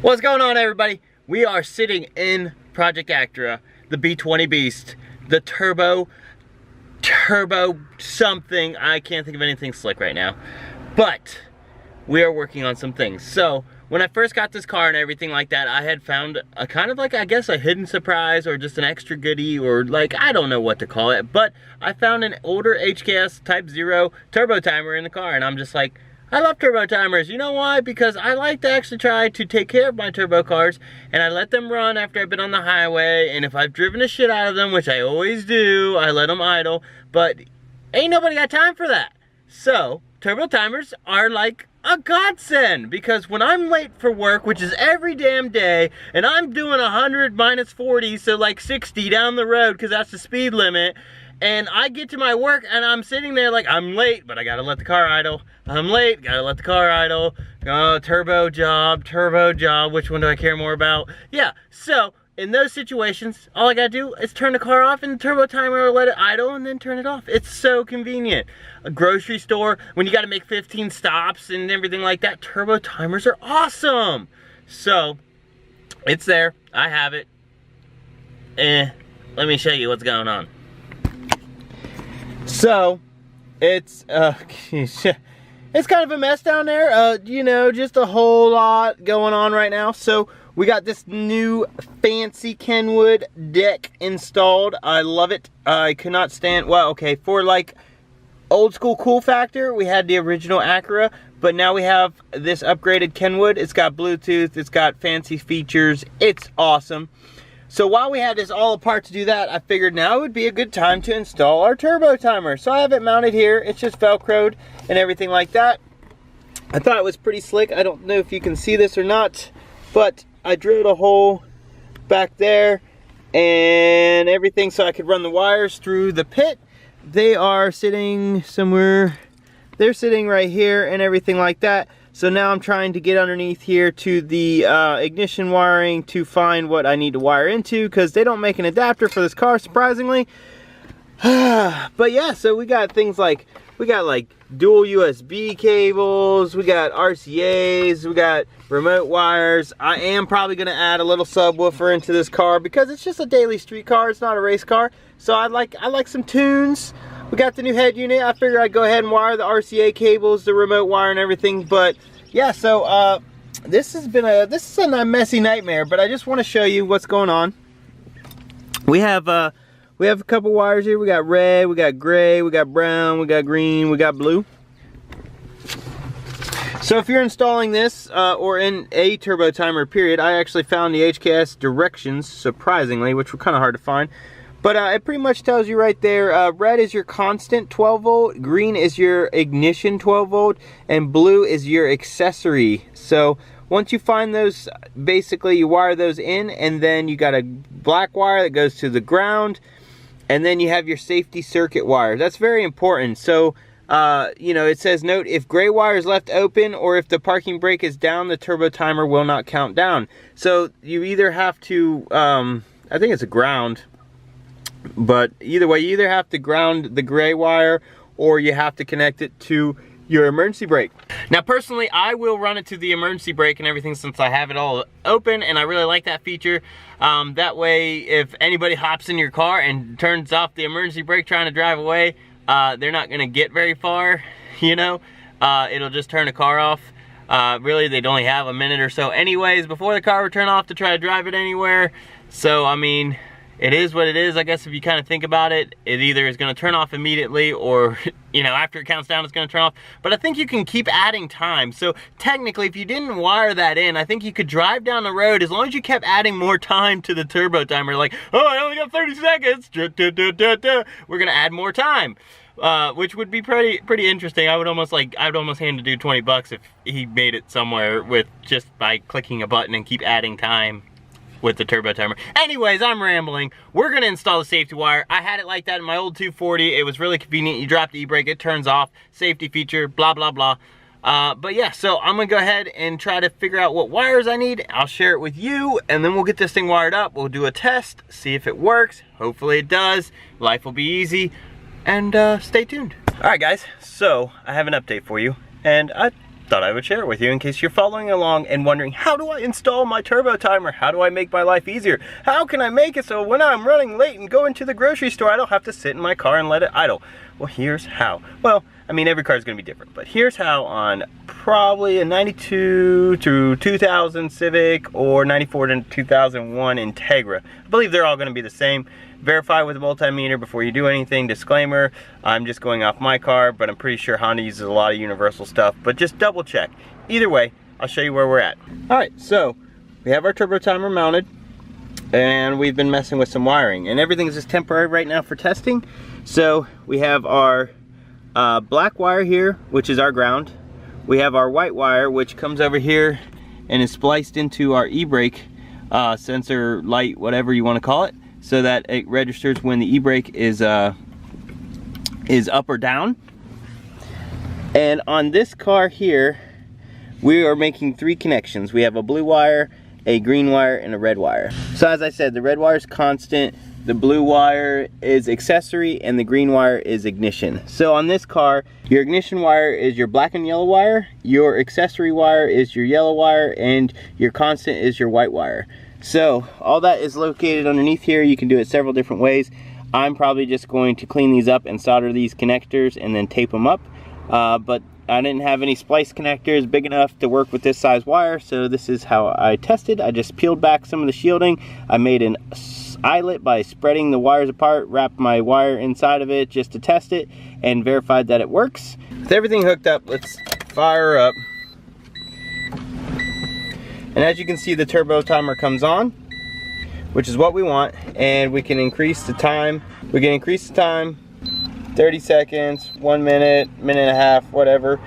What's going on, everybody? We are sitting in Project Actra, the B20 Beast, the turbo something. I can't think of anything slick right now, but we are working on some things. So when I first got this car and everything like that, I had found a kind of like, I guess, a hidden surprise or just an extra goodie, or like, I don't know what to call it, but I found an older HKS Type 0 turbo timer in the car, and I'm just like, I love turbo timers. You know why? Because I like to actually try to take care of my turbo cars, and I let them run after I've been on the highway, and if I've driven the shit out of them, which I always do, I let them idle, but ain't nobody got time for that. So turbo timers are like a godsend, because when I'm late for work, which is every damn day, and I'm doing 100 minus 40, so like 60 down the road, because that's the speed limit, and I get to my work and I'm sitting there like, I'm late, but I gotta let the car idle. I'm late, gotta let the car idle. Oh, turbo job, which one do I care more about? Yeah, so in those situations, all I gotta do is turn the car off and the turbo timer will let it idle and then turn it off. It's so convenient. A grocery store, when you gotta make 15 stops and everything like that, turbo timers are awesome. So, it's there, I have it. Let me show you what's going on. So, it's kind of a mess down there, you know, just a whole lot going on right now. So we got this new fancy Kenwood deck installed. I love it. I could not stand, well, okay, for like old school cool factor, we had the original Acura, but now we have this upgraded Kenwood. It's got Bluetooth, it's got fancy features, it's awesome. So while we had this all apart to do that, I figured now would be a good time to install our turbo timer. So I have it mounted here. It's just Velcroed and everything like that. I thought it was pretty slick. I don't know if you can see this or not, but I drilled a hole back there and everything so I could run the wires through the pit. They are sitting somewhere. They're sitting right here and everything like that. So now I'm trying to get underneath here to the ignition wiring to find what I need to wire into, because they don't make an adapter for this car, surprisingly. But yeah, so we got things like, we got like dual USB cables, we got RCAs, we got remote wires. I am probably going to add a little subwoofer into this car because it's just a daily street car, it's not a race car. So I like some tunes. We got the new head unit. I figured I'd go ahead and wire the RCA cables, the remote wire and everything. But yeah, so this is a messy nightmare, but I just want to show you what's going on. We have a couple wires here. We got red, we got gray, we got brown, we got green, we got blue. So if you're installing this or in a turbo timer period, I actually found the HKS directions, surprisingly, which were kind of hard to find. But it pretty much tells you right there, red is your constant 12 volt, green is your ignition 12 volt, and blue is your accessory. So once you find those, basically you wire those in, and then you got a black wire that goes to the ground, and then you have your safety circuit wire. That's very important. So, you know, it says, note, if gray wire is left open or if the parking brake is down, the turbo timer will not count down. So you either have to, I think it's a ground, but either way, you either have to ground the gray wire or you have to connect it to your emergency brake. Now personally, I will run it to the emergency brake and everything since I have it all open, and I really like that feature. That way, if anybody hops in your car and turns off the emergency brake trying to drive away, they're not gonna get very far, you know? It'll just turn the car off. Really, they'd only have a minute or so anyways before the car would turn off to try to drive it anywhere. So, I mean, it is what it is, I guess. If you kind of think about it, it either is going to turn off immediately or, you know, after it counts down, it's going to turn off. But I think you can keep adding time. So technically, if you didn't wire that in, I think you could drive down the road as long as you kept adding more time to the turbo timer. Like, oh, I only got 30 seconds. We're going to add more time. Which would be pretty interesting. I'd almost hand the dude 20 bucks if he made it somewhere with just by clicking a button and keep adding time with the turbo timer. Anyways, I'm rambling. We're gonna install the safety wire. I had it like that in my old 240. It was really convenient. You drop the e-brake, it turns off. Safety feature, blah, blah, blah. But yeah, so I'm gonna go ahead and try to figure out what wires I need. I'll share it with you, and then we'll get this thing wired up. We'll do a test, see if it works. Hopefully it does. Life will be easy, and stay tuned. All right, guys, so I have an update for you, and I thought I would share it with you in case you're following along and wondering, how do I install my turbo timer? How do I make my life easier? How can I make it so when I'm running late and going to the grocery store, I don't have to sit in my car and let it idle? Well, here's how. Well, I mean, every car is going to be different, but here's how on probably a 92 to 2000 Civic or 94 to 2001 Integra. I believe they're all going to be the same. Verify with a multimeter before you do anything. Disclaimer, I'm just going off my car, but I'm pretty sure Honda uses a lot of universal stuff, but just double check. Either way, I'll show you where we're at. All right, so we have our turbo timer mounted, and we've been messing with some wiring, and everything's just temporary right now for testing. So we have our black wire here, which is our ground. We have our white wire, which comes over here and is spliced into our e-brake sensor light, whatever you want to call it, so that it registers when the e-brake is up or down. And on this car here, we are making 3 connections. We have a blue wire, a green wire, and a red wire. So as I said, the red wire is constant, the blue wire is accessory, and the green wire is ignition. So on this car, your ignition wire is your black and yellow wire, your accessory wire is your yellow wire, and your constant is your white wire. So all that is located underneath here. You can do it several different ways. I'm probably just going to clean these up and solder these connectors and then tape them up. But I didn't have any splice connectors big enough to work with this size wire, so this is how I tested. I just peeled back some of the shielding. I made an eyelet by spreading the wires apart, wrapped my wire inside of it just to test it, and verified that it works. With everything hooked up, let's fire up. And as you can see, the turbo timer comes on, which is what we want, and we can increase the time. We can increase the time 30 seconds, 1 minute, minute and a half, whatever.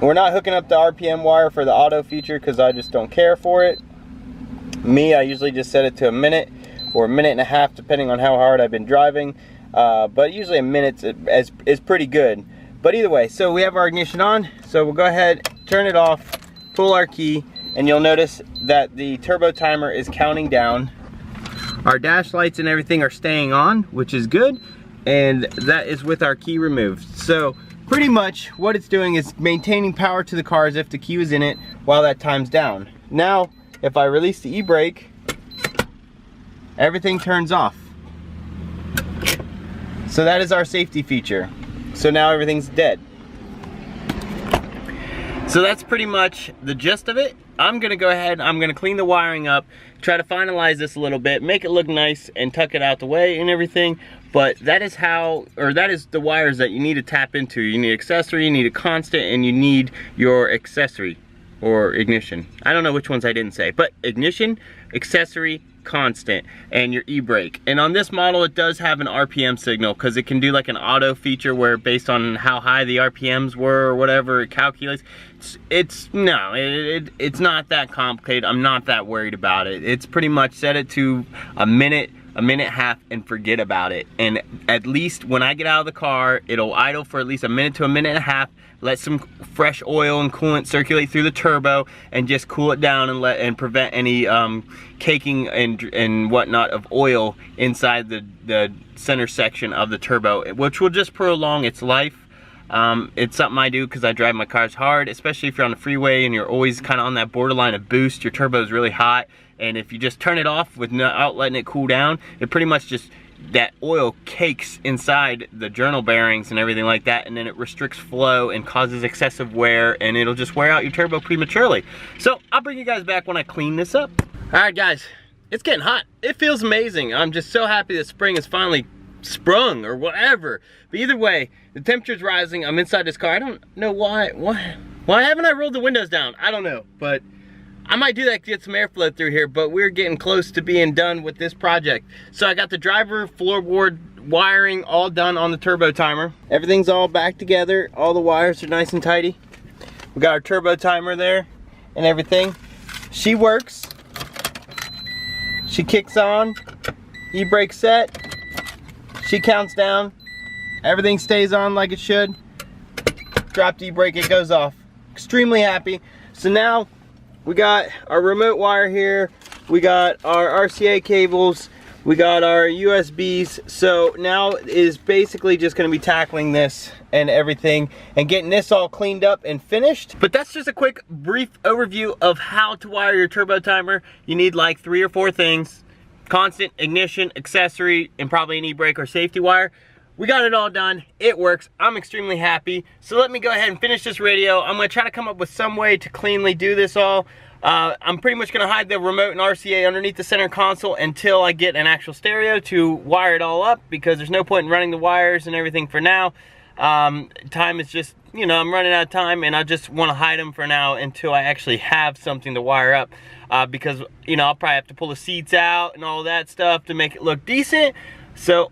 We're not hooking up the RPM wire for the auto feature because I just don't care for it. I usually just set it to a minute or a minute and a half depending on how hard I've been driving. But usually a minute is pretty good. But either way, so we have our ignition on, so we'll go ahead, turn it off, pull our key, and you'll notice that the turbo timer is counting down. Our dash lights and everything are staying on, which is good, and that is with our key removed. So pretty much what it's doing is maintaining power to the car as if the key was in it while that time's down. Now, if I release the e-brake, everything turns off. So that is our safety feature. So now everything's dead. So that's pretty much the gist of it. I'm gonna go ahead, I'm gonna clean the wiring up, try to finalize this a little bit, make it look nice and tuck it out the way and everything. But that is how, or that is the wires that you need to tap into. You need accessory, you need a constant, and you need your accessory or ignition. I don't know which ones I didn't say, but ignition, accessory, constant, and your e-brake. And on this model, it does have an RPM signal because it can do like an auto feature where based on how high the RPMs were or whatever, it calculates. It's not that complicated. I'm not that worried about it. It's pretty much set it to a minute and a half and forget about it. And at least when I get out of the car, it'll idle for at least a minute to a minute and a half, let some fresh oil and coolant circulate through the turbo and just cool it down and prevent any caking and whatnot of oil inside the center section of the turbo, which will just prolong its life. It's something I do because I drive my cars hard, especially if you're on the freeway and you're always kind of on that borderline of boost. Your turbo is really hot, and if you just turn it off without letting it cool down, it pretty much just, that oil cakes inside the journal bearings and everything like that, and then it restricts flow and causes excessive wear, and it'll just wear out your turbo prematurely. So I'll bring you guys back when I clean this up. All right guys, it's getting hot. It feels amazing. I'm just so happy that spring is finally sprung or whatever. But either way, the temperature's rising. I'm inside this car. I don't know why haven't I rolled the windows down? I don't know, but I might do that to get some airflow through here, but we're getting close to being done with this project. So I got the driver floorboard wiring all done on the turbo timer. Everything's all back together. All the wires are nice and tidy. We got our turbo timer there and everything. She works. She kicks on. E-brake set. She counts down. Everything stays on like it should. Drop the e-brake, it goes off. Extremely happy. So now we got our remote wire here. We got our RCA cables. We got our USBs. So now is basically just going to be tackling this and everything, and getting this all cleaned up and finished. But that's just a quick brief overview of how to wire your turbo timer. You need like 3 or 4 things: constant, ignition, accessory, and probably an e-brake or safety wire. We got it all done. It works. I'm extremely happy. So let me go ahead and finish this radio. I'm gonna try to come up with some way to cleanly do this all. I'm pretty much gonna hide the remote and RCA underneath the center console until I get an actual stereo to wire it all up, because there's no point in running the wires and everything for now. Time is just, you know, I'm running out of time, and I just wanna hide them for now until I actually have something to wire up. Because, you know, I'll probably have to pull the seats out and all that stuff to make it look decent. So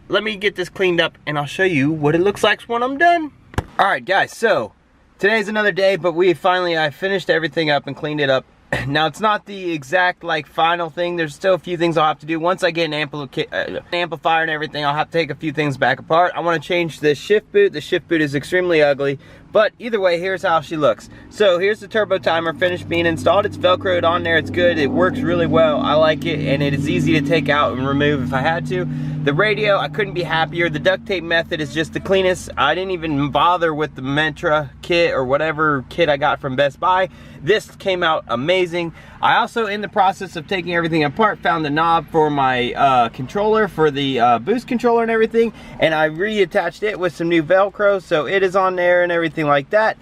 let me get this cleaned up and I'll show you what it looks like when I'm done. All right, guys, so today's another day, but I finished everything up and cleaned it up. Now, it's not the exact like final thing. There's still a few things I'll have to do. Once I get an amplifier and everything, I'll have to take a few things back apart. I want to change the shift boot. The shift boot is extremely ugly, but either way, here's how she looks. So here's the turbo timer finished being installed. It's Velcroed on there. It's good. It works really well. I like it, and it is easy to take out and remove if I had to. The radio, I couldn't be happier. The duct tape method is just the cleanest. I didn't even bother with the Mentra kit or whatever kit I got from Best Buy. This came out amazing. I also, in the process of taking everything apart, found the knob for my controller, for the boost controller and everything, and I reattached it with some new Velcro, so it is on there and everything like that.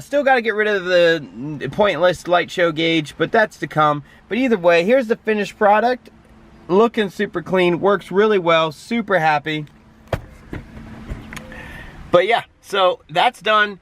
Still got to get rid of the pointless light show gauge, but that's to come. But either way, here's the finished product. Looking super clean, works really well, super happy. But yeah, so that's done,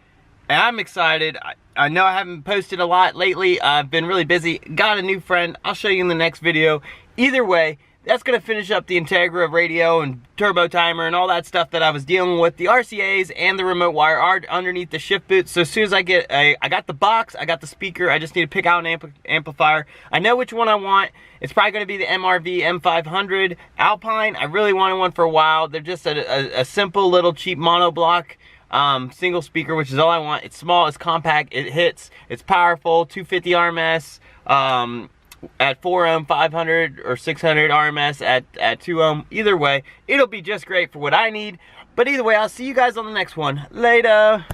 and I'm excited. I know I haven't posted a lot lately. I've been really busy. Got a new friend. I'll show you in the next video. Either way, that's gonna finish up the Integra radio and turbo timer and all that stuff that I was dealing with. The RCAs and the remote wire are underneath the shift boot. So as soon as I got the box, I got the speaker. I just need to pick out an amplifier. I know which one I want. It's probably gonna be the MRV M500 Alpine. I really wanted one for a while. They're just a simple little cheap monoblock single speaker, which is all I want. It's small, it's compact, it hits, it's powerful, 250 RMS, at 4 ohm, 500 or 600 RMS at 2 ohm. Either way, it'll be just great for what I need. But either way, I'll see you guys on the next one. Later.